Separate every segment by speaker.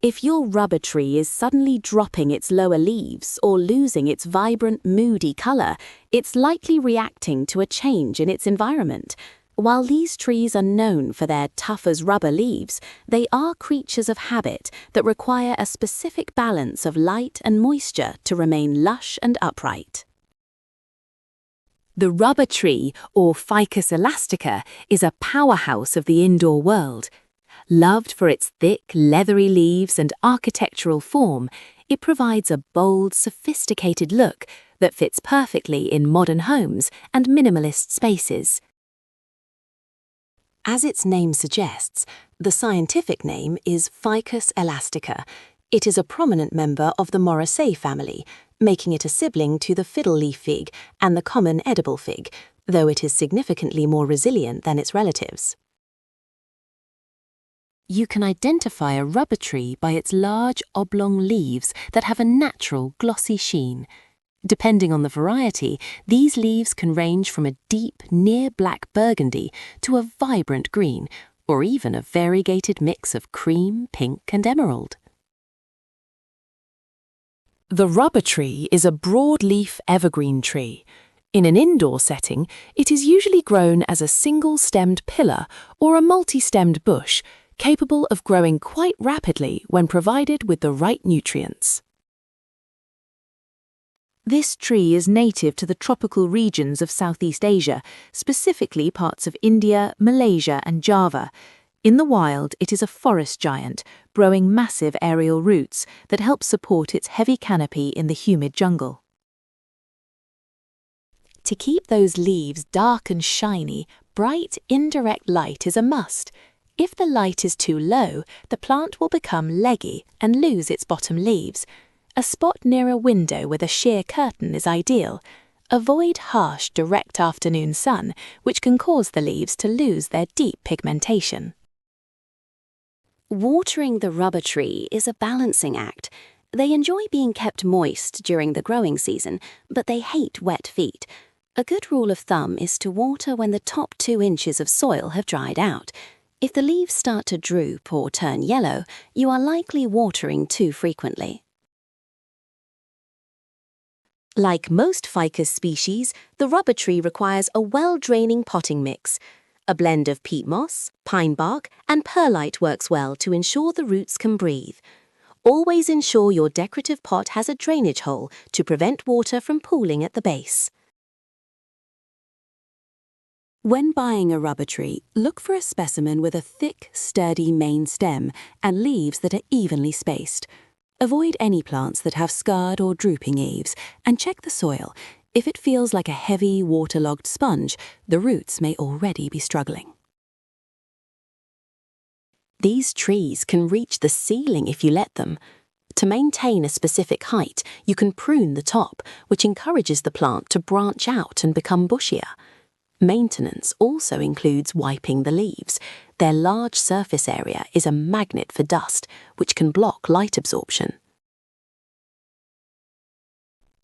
Speaker 1: If your rubber tree is suddenly dropping its lower leaves or losing its vibrant, moody color, it's likely reacting to a change in its environment. While these trees are known for their tough-as-rubber leaves, they are creatures of habit that require a specific balance of light and moisture to remain lush and upright. The rubber tree, or Ficus elastica, is a powerhouse of the indoor world. Loved for its thick, leathery leaves and architectural form, it provides a bold, sophisticated look that fits perfectly in modern homes and minimalist spaces. As its name suggests, the scientific name is Ficus elastica. It is a prominent member of the Moraceae family, making it a sibling to the fiddle leaf fig and the common edible fig, though it is significantly more resilient than its relatives. You can identify a rubber tree by its large, oblong leaves that have a natural, glossy sheen. Depending on the variety, these leaves can range from a deep, near-black burgundy to a vibrant green, or even a variegated mix of cream, pink, and emerald. The rubber tree is a broadleaf evergreen tree. In an indoor setting, it is usually grown as a single-stemmed pillar or a multi-stemmed bush, capable of growing quite rapidly when provided with the right nutrients. This tree is native to the tropical regions of Southeast Asia, specifically parts of India, Malaysia, and Java. In the wild, it is a forest giant, growing massive aerial roots that help support its heavy canopy in the humid jungle. To keep those leaves dark and shiny, bright, indirect light is a must. If the light is too low, the plant will become leggy and lose its bottom leaves. A spot near a window with a sheer curtain is ideal. Avoid harsh, direct afternoon sun, which can cause the leaves to lose their deep pigmentation. Watering the rubber tree is a balancing act. They enjoy being kept moist during the growing season, but they hate wet feet. A good rule of thumb is to water when the top 2 inches of soil have dried out. If the leaves start to droop or turn yellow, you are likely watering too frequently. Like most ficus species, the rubber tree requires a well-draining potting mix. A blend of peat moss, pine bark, and perlite works well to ensure the roots can breathe. Always ensure your decorative pot has a drainage hole to prevent water from pooling at the base. When buying a rubber tree, look for a specimen with a thick, sturdy main stem and leaves that are evenly spaced. Avoid any plants that have scarred or drooping eaves, and check the soil. If it feels like a heavy, waterlogged sponge, the roots may already be struggling. These trees can reach the ceiling if you let them. To maintain a specific height, you can prune the top, which encourages the plant to branch out and become bushier. Maintenance also includes wiping the leaves. Their large surface area is a magnet for dust, which can block light absorption.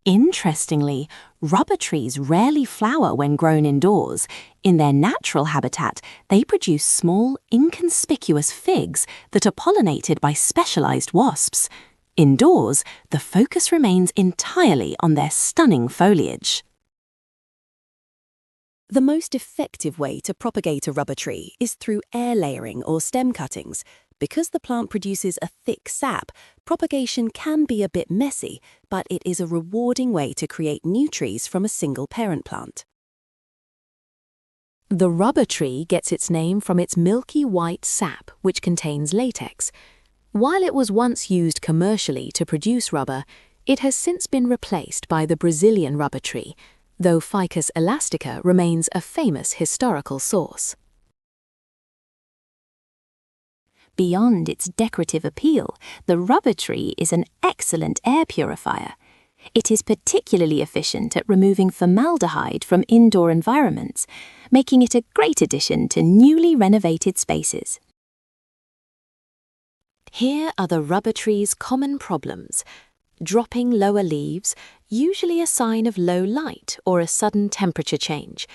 Speaker 1: Interestingly, rubber trees rarely flower when grown indoors. In their natural habitat, they produce small, inconspicuous figs that are pollinated by specialized wasps. Indoors, the focus remains entirely on their stunning foliage. The most effective way to propagate a rubber tree is through air layering or stem cuttings. Because the plant produces a thick sap, propagation can be a bit messy, but it is a rewarding way to create new trees from a single parent plant. The rubber tree gets its name from its milky white sap, which contains latex. While it was once used commercially to produce rubber, it has since been replaced by the Brazilian rubber tree, though Ficus elastica remains a famous historical source. Beyond its decorative appeal, the rubber tree is an excellent air purifier. It is particularly efficient at removing formaldehyde from indoor environments, making it a great addition to newly renovated spaces. Here are the rubber tree's common problems. Dropping lower leaves, usually a sign of low light or a sudden temperature change.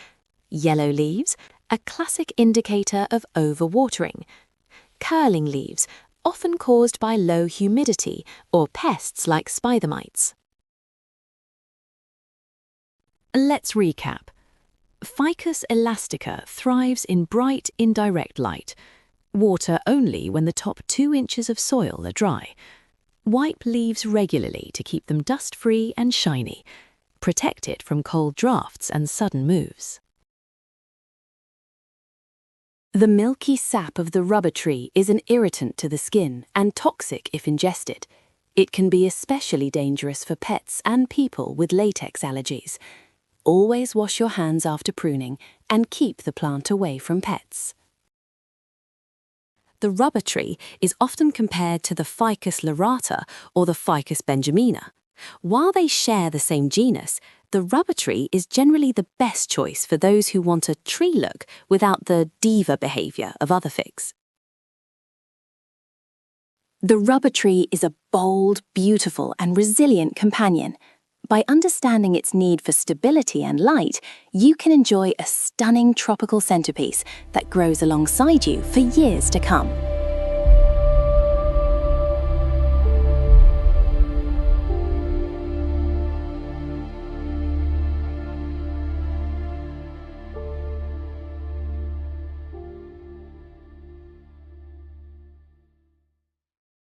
Speaker 1: Yellow leaves, a classic indicator of overwatering. Curling leaves, often caused by low humidity or pests like spider mites. Let's recap. Ficus elastica thrives in bright, indirect light. Water only when the top 2 inches of soil are dry. Wipe leaves regularly to keep them dust-free and shiny. Protect it from cold drafts and sudden moves. The milky sap of the rubber tree is an irritant to the skin and toxic if ingested. It can be especially dangerous for pets and people with latex allergies. Always wash your hands after pruning and keep the plant away from pets. The rubber tree is often compared to the Ficus lyrata or the Ficus benjamina. While they share the same genus, the rubber tree is generally the best choice for those who want a tree look without the diva behavior of other figs. The rubber tree is a bold, beautiful, and resilient companion. By understanding its need for stability and light, you can enjoy a stunning tropical centerpiece that grows alongside you for years to come.